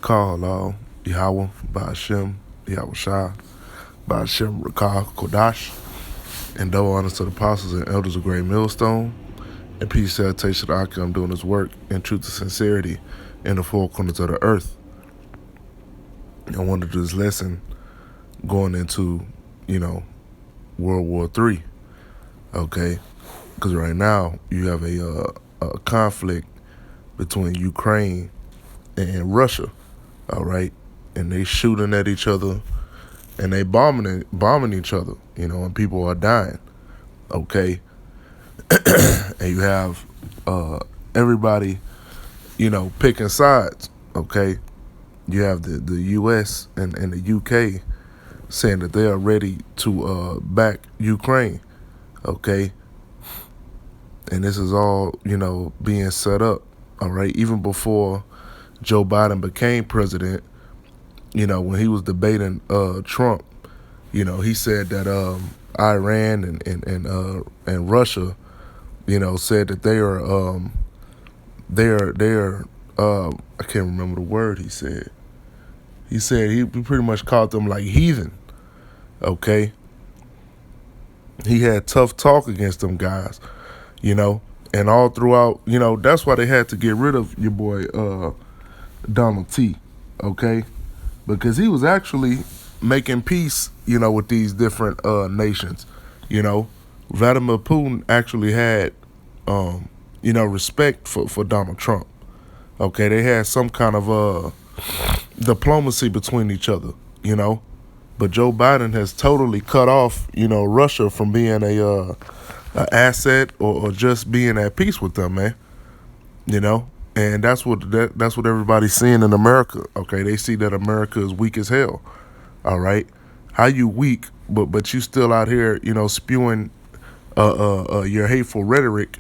call Yahweh, Ba'ashem, Yahweh Shah, Ba'ashem, Rakah, Kodash, and double honors to the apostles and elders of Great Millstone, and peace salutation to Akim doing his work in truth and sincerity in the four corners of the earth. I wanted to do this lesson going into, World War III, okay? Because right now you have a conflict between Ukraine and Russia, all right? And they shooting at each other and they bombing each other, and people are dying, okay? And you have everybody, picking sides, okay? You have the U.S. and the U.K. saying that they are ready to back Ukraine, okay? And this is all, being set up, all right? Even before Joe Biden became president, when he was debating Trump, he said that Iran and Russia, said that they're I can't remember the word he said. He said he pretty much called them like heathen, okay? He had tough talk against them guys, and all throughout, that's why they had to get rid of your boy Donald T, okay? Because he was actually making peace, with these different nations, Vladimir Putin actually had, respect for Donald Trump, okay? They had some kind of diplomacy between each other, But Joe Biden has totally cut off, Russia from being a asset or just being at peace with them, man, And that's what everybody's seeing in America. Okay, they see that America is weak as hell. All right, how you weak, but you still out here, spewing your hateful rhetoric,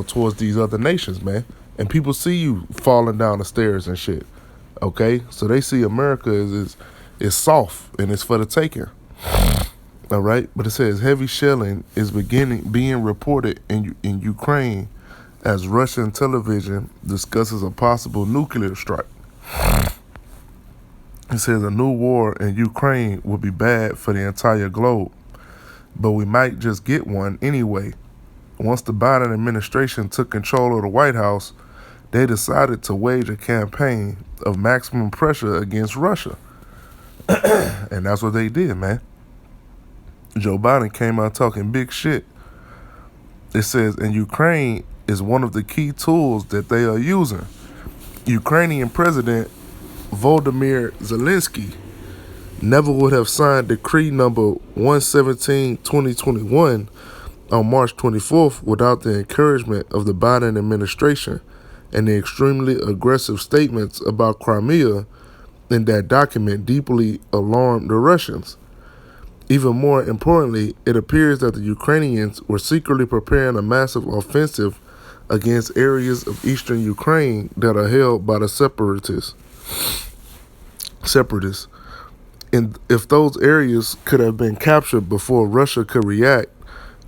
towards these other nations, man. And people see you falling down the stairs and shit. Okay, so they see America is soft and it's for the taking. All right, but it says heavy shelling is being reported in Ukraine as Russian television discusses a possible nuclear strike. It says a new war in Ukraine would be bad for the entire globe, but we might just get one anyway. Once the Biden administration took control of the White House, they decided to wage a campaign of maximum pressure against Russia. And that's what they did, man. Joe Biden came out talking big shit. It says, and Ukraine is one of the key tools that they are using. Ukrainian President Volodymyr Zelensky never would have signed Decree number 117/2021 on March 24th without the encouragement of the Biden administration and the extremely aggressive statements about Crimea in that document deeply alarmed the Russians. Even more importantly, it appears that the Ukrainians were secretly preparing a massive offensive against areas of eastern Ukraine that are held by the separatists. And if those areas could have been captured before Russia could react,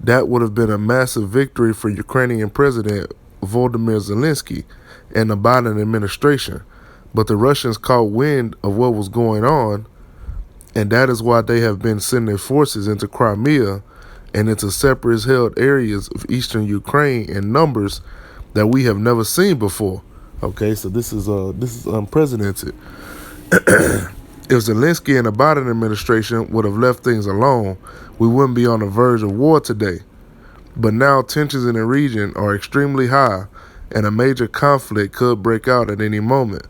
that would have been a massive victory for Ukrainian President Volodymyr Zelensky and the Biden administration. But the Russians caught wind of what was going on, and that is why they have been sending forces into Crimea and into separatist-held areas of eastern Ukraine in numbers that we have never seen before. Okay, so this is unprecedented. If Zelensky and the Biden administration would have left things alone, we wouldn't be on the verge of war today. But now tensions in the region are extremely high, and a major conflict could break out at any moment.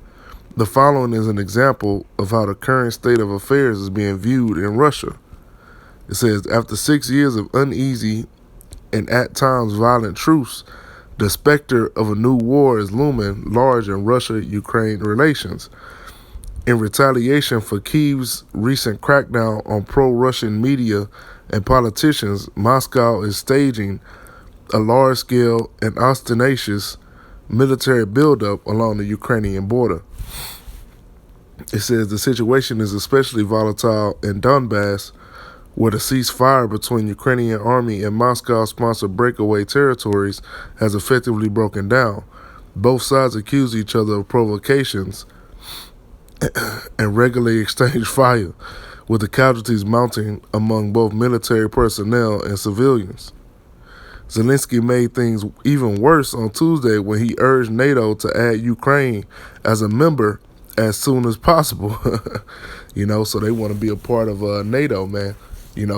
The following is an example of how the current state of affairs is being viewed in Russia. It says, after 6 years of uneasy and at times violent truce, the specter of a new war is looming large in Russia-Ukraine relations. In retaliation for Kyiv's recent crackdown on pro-Russian media and politicians, Moscow is staging a large-scale and ostentatious military buildup along the Ukrainian border. It says the situation is especially volatile in Donbass, where the ceasefire between Ukrainian army and Moscow-sponsored breakaway territories has effectively broken down. Both sides accuse each other of provocations and regularly exchange fire, with the casualties mounting among both military personnel and civilians. Zelensky made things even worse on Tuesday when he urged NATO to add Ukraine as a member as soon as possible. So they want to be a part of NATO, man.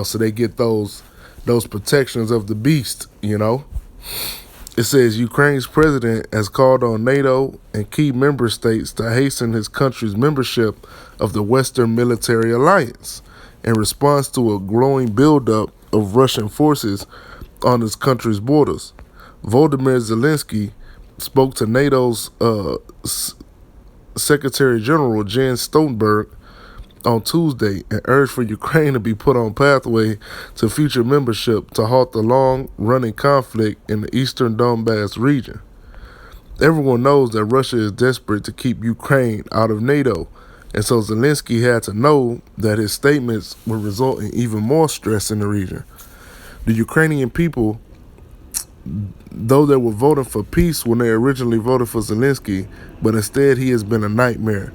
So they get those protections of the beast. It says Ukraine's president has called on NATO and key member states to hasten his country's membership of the Western Military Alliance in response to a growing buildup of Russian forces on his country's borders. Volodymyr Zelensky spoke to NATO's Secretary General Jens Stoltenberg on Tuesday and urged for Ukraine to be put on pathway to future membership to halt the long-running conflict in the eastern Donbass region. Everyone knows that Russia is desperate to keep Ukraine out of NATO, and so Zelensky had to know that his statements would result in even more stress in the region. The Ukrainian people, though they were voting for peace when they originally voted for Zelensky, but instead he has been a nightmare.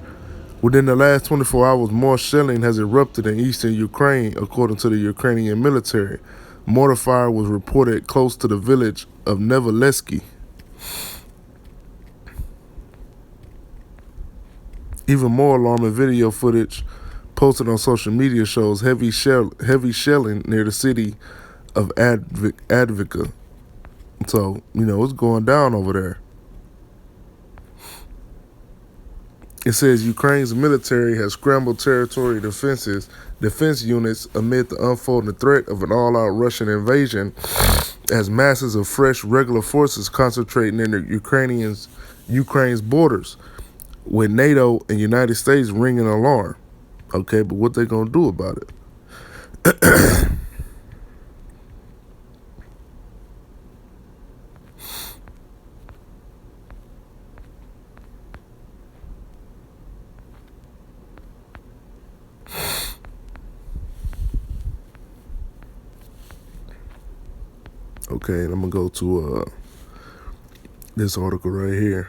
Within the last 24 hours, more shelling has erupted in eastern Ukraine, according to the Ukrainian military. Mortar fire was reported close to the village of Nevelesky. Even more alarming video footage posted on social media shows heavy shelling near the city of Advika. So, it's going down over there. It says Ukraine's military has scrambled territory defense units amid the unfolding threat of an all-out Russian invasion as masses of fresh regular forces concentrating in Ukraine's borders, with NATO and United States ringing alarm. Okay, but what they gonna do about it? Okay, and I'm gonna go to this article right here.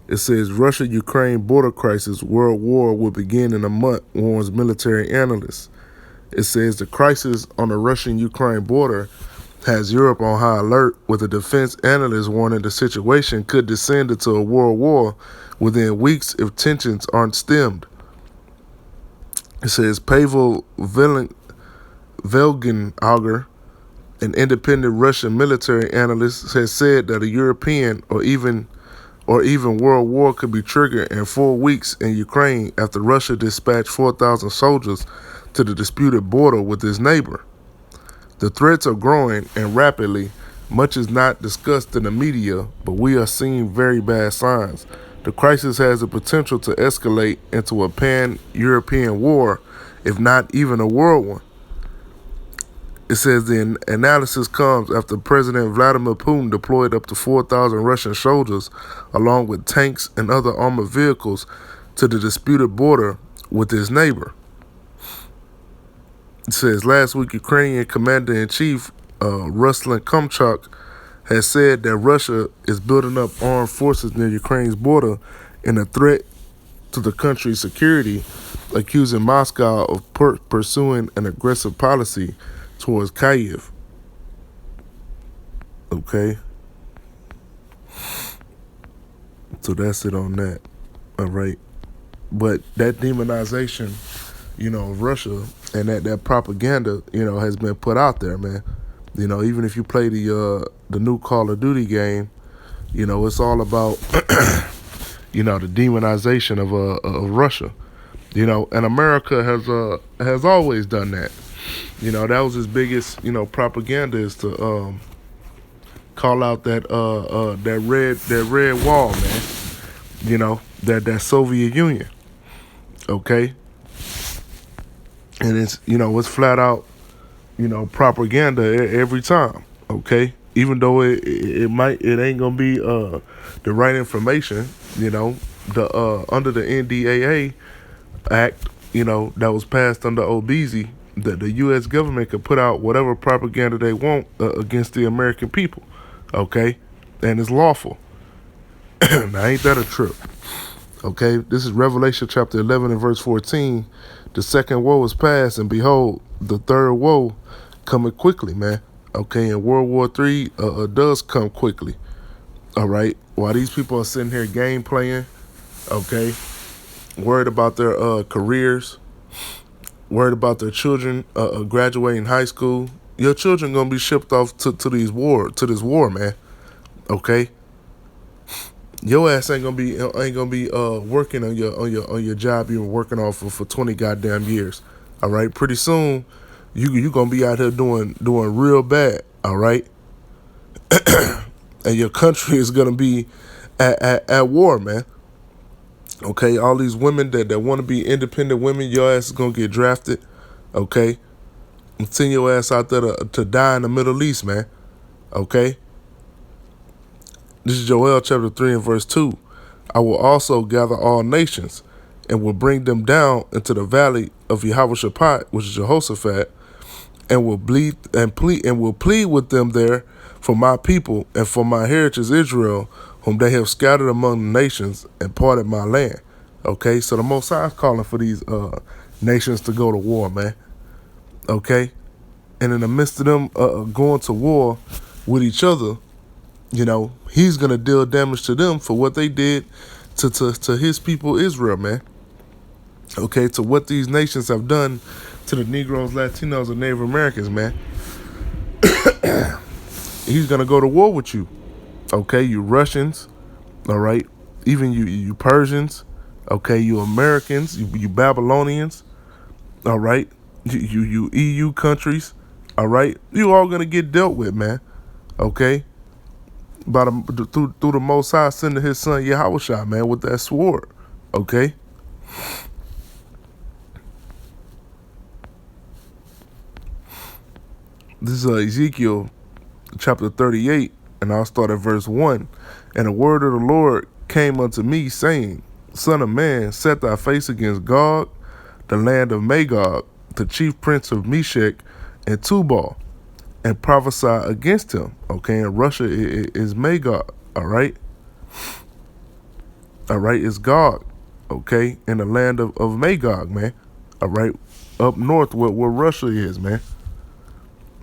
It says Russia-Ukraine border crisis, world war will begin in a month, warns military analysts. It says the crisis on the Russian-Ukraine border has Europe on high alert, with a defense analyst warning the situation could descend into a world war within weeks if tensions aren't stemmed. It says Pavel Velgenauer, an independent Russian military analyst, has said that a European or even world war could be triggered in 4 weeks in Ukraine after Russia dispatched 4,000 soldiers to the disputed border with its neighbor. The threats are growing and rapidly. Much is not discussed in the media, but we are seeing very bad signs. The crisis has the potential to escalate into a pan-European war, if not even a world one. It says the analysis comes after President Vladimir Putin deployed up to 4,000 Russian soldiers, along with tanks and other armored vehicles, to the disputed border with his neighbor. It says last week, Ukrainian Commander-in-Chief Ruslan Kumchak has said that Russia is building up armed forces near Ukraine's border in a threat to the country's security, accusing Moscow of pursuing an aggressive policy towards Kyiv. Okay. So that's it on that. All right. But that demonization, of Russia and that propaganda, has been put out there, man. Even if you play the new Call of Duty game, it's all about, the demonization of Russia. And America has always done that. That was his biggest, propaganda, is to call out that red wall, man. That Soviet Union. Okay. And it's flat out, propaganda every time. Okay. Even though it ain't gonna be the right information, the under the NDAA Act, that was passed under Obese, that the U.S. government could put out whatever propaganda they want against the American people, okay? And it's lawful. Now, ain't that a trip? Okay, this is Revelation chapter 11 and verse 14. The second woe is past, and behold, the third woe coming quickly, man. Okay, and World War III does come quickly. All right, while these people are sitting here game playing, okay, worried about their careers, worried about their children graduating high school. Your children gonna be shipped off to this war, man. Okay, your ass ain't gonna be working on your job you were working on for 20 goddamn years. All right, pretty soon you gonna be out here doing real bad. All right, and your country is gonna be at war, man. Okay, all these women that want to be independent women, your ass is gonna get drafted. Okay, and send your ass out there to die in the Middle East, man. Okay, this is Joel chapter 3 and verse 2. I will also gather all nations and will bring them down into the valley of Jehoshaphat, which is Jehoshaphat, and will plead with them there for my people and for my heritage Israel, whom they have scattered among the nations and parted my land. Okay, so the Most High is calling for these nations to go to war, man. Okay, and in the midst of them going to war with each other, he's gonna deal damage to them for what they did to his people Israel, man. Okay, to what these nations have done to the Negroes, Latinos, and Native Americans, man. He's gonna go to war with you. Okay, you Russians, all right, even you Persians, okay, you Americans, you Babylonians, all right, you EU countries, all right, you all gonna get dealt with, man. Okay, through the Most High sending His Son Yahushua, man, with that sword. Okay. This is Ezekiel chapter 38, and I'll start at verse 1. And the word of the Lord came unto me, saying, Son of man, set thy face against Gog, the land of Magog, the chief prince of Meshech and Tubal, and prophesy against him. Okay, and Russia is Magog, all right? All right, it's Gog, okay, in the land of Magog, man. All right, up north where Russia is, man.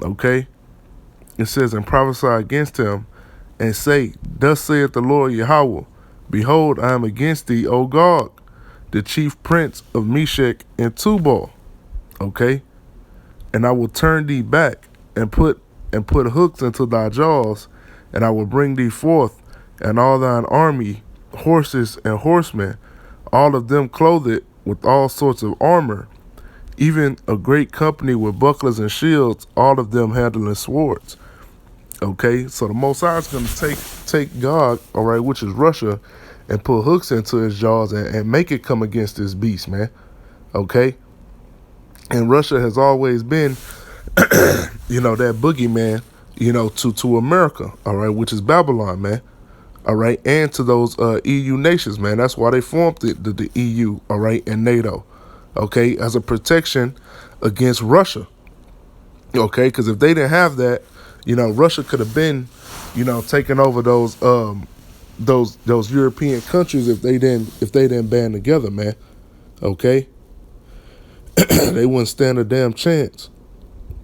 Okay, it says, and prophesy against him, and say, Thus saith the Lord Yahweh, Behold, I am against thee, O Gog, the chief prince of Meshech and Tubal. Okay, and I will turn thee back and put hooks into thy jaws, and I will bring thee forth, and all thine army, horses and horsemen, all of them clothed with all sorts of armor, even a great company with bucklers and shields, all of them handling swords. Okay, so the Most High is going to take Gog, all right, which is Russia, and put hooks into his jaws and make it come against this beast, man. Okay, and Russia has always been, that boogeyman, to America, all right, which is Babylon, man. All right, and to those EU nations, man. That's why they formed the EU, all right, and NATO, okay, as a protection against Russia, okay, because if they didn't have that, Russia could have been, taking over those European countries if they didn't band together, man, okay. They wouldn't stand a damn chance,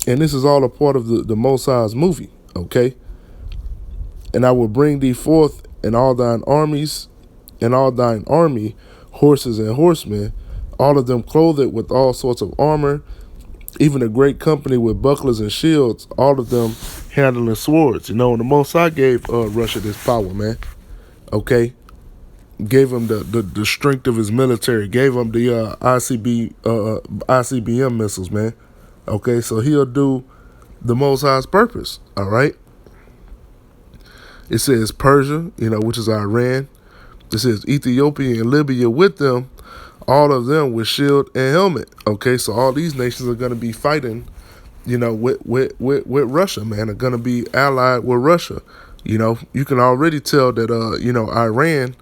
and this is all a part of the Most High's movie, okay. And I will bring thee forth, and all thine armies, and all thine army, horses and horsemen, all of them clothed with all sorts of armor, even a great company with bucklers and shields, all of them handling swords. And the Most High gave Russia this power, man. Okay, gave him the strength of his military, gave him the ICBM missiles, man. Okay, so he'll do the Most High's purpose. All right. It says Persia, which is Iran. It says Ethiopia and Libya with them, all of them with shield and helmet. Okay, so all these nations are going to be fighting, with Russia, man. Are going to be allied with Russia. You can already tell that, Iran,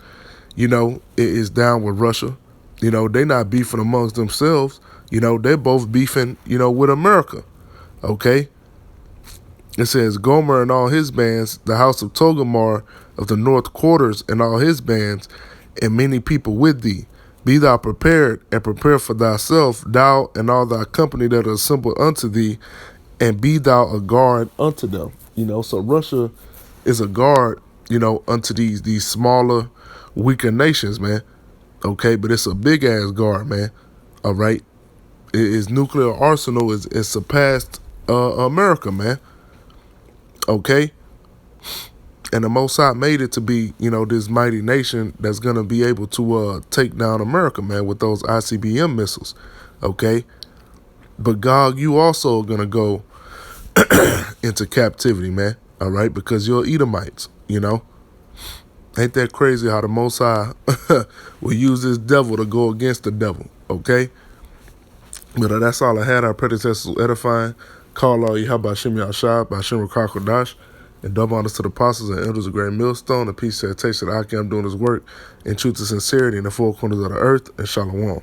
is down with Russia. They're not beefing amongst themselves. They're both beefing, with America. Okay. It says Gomer and all his bands, the house of Togomar of the north quarters and all his bands, and many people with thee. Be thou prepared, and prepare for thyself, thou and all thy company that are assembled unto thee, and be thou a guard unto them. So Russia is a guard, unto these smaller, weaker nations, man. Okay, but it's a big ass guard, man. All right, his nuclear arsenal is surpassed America, man. Okay, and the Most High made it to be, this mighty nation that's gonna be able to take down America, man, with those ICBM missiles. Okay, but God, you also are gonna go into captivity, man. All right, because you're Edomites. Ain't that crazy how the Most High will use this devil to go against the devil? Okay. But that's all I had. Our predecessors was edifying. Call all you how about Shem Yahshua, by Shem Rakakodash, and double honors to the apostles and elders of great millstone, and peace to the taste that I am doing his work in truth and sincerity in the four corners of the earth, and shalom.